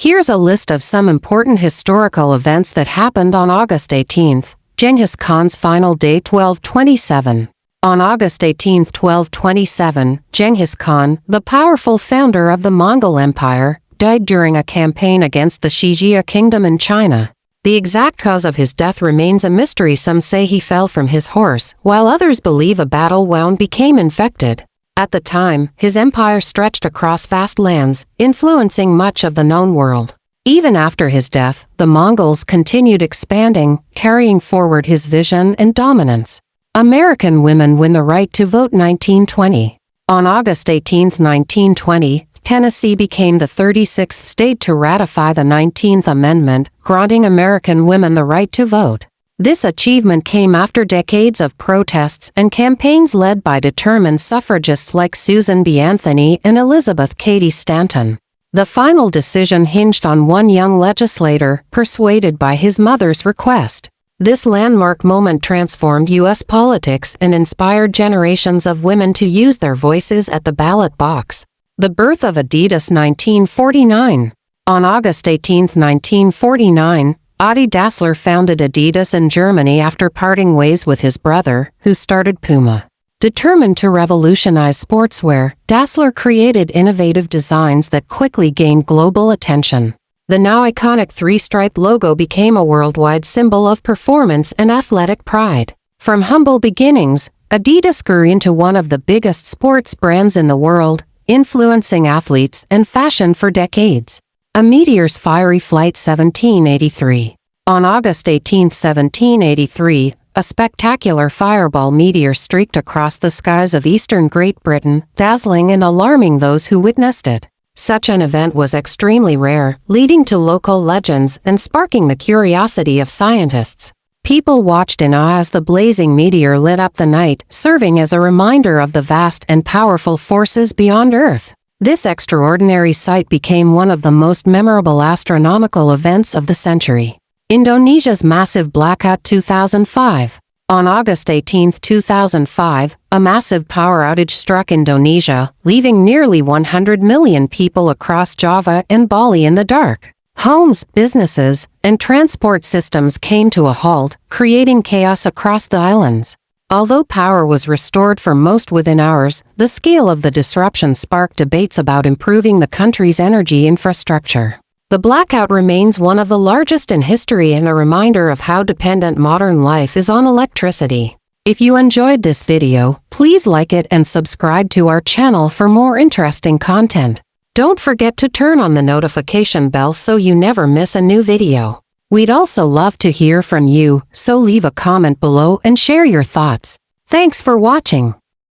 Here's a list of some important historical events that happened on August 18th. Genghis Khan's final day 1227. On August 18, 1227, Genghis Khan, the powerful founder of the Mongol Empire, died during a campaign against the Xijia kingdom in China. The exact cause of his death remains a mystery. Some say he fell from his horse, while others believe a battle wound became infected. At the time, his empire stretched across vast lands, influencing much of the known world. Even after his death, the Mongols continued expanding, carrying forward his vision and dominance. American women win the right to vote 1920. On August 18, 1920, Tennessee became the 36th state to ratify the 19th Amendment, granting American women the right to vote. This achievement came after decades of protests and campaigns led by determined suffragists like Susan B. Anthony and Elizabeth Cady Stanton. The final decision hinged on one young legislator, persuaded by his mother's request. This landmark moment transformed U.S. politics and inspired generations of women to use their voices at the ballot box. The birth of Adidas 1949. On August 18, 1949, Adidas founded Adidas in Germany after parting ways with his brother, who started Puma. Determined to revolutionize sportswear, Dassler created innovative designs that quickly gained global attention. The now iconic three-striped logo became a worldwide symbol of performance and athletic pride. From humble beginnings, Adidas grew into one of the biggest sports brands in the world, influencing athletes and fashion for decades. A meteor's fiery flight 1783. On August 18, 1783, a spectacular fireball meteor streaked across the skies of eastern Great Britain, dazzling and alarming those who witnessed it. Such an event was extremely rare, leading to local legends and sparking the curiosity of scientists. People watched in awe as the blazing meteor lit up the night, serving as a reminder of the vast and powerful forces beyond Earth. This extraordinary sight became one of the most memorable astronomical events of the century. Indonesia's massive blackout 2005. On August 18, 2005, a massive power outage struck Indonesia, leaving nearly 100 million people across Java and Bali in the dark. Homes, businesses, and transport systems came to a halt, creating chaos across the islands. Although power was restored for most within hours, the scale of the disruption sparked debates about improving the country's energy infrastructure. The blackout remains one of the largest in history and a reminder of how dependent modern life is on electricity. If you enjoyed this video, please like it and subscribe to our channel for more interesting content. Don't forget to turn on the notification bell so you never miss a new video. We'd also love to hear from you, so leave a comment below and share your thoughts. Thanks for watching.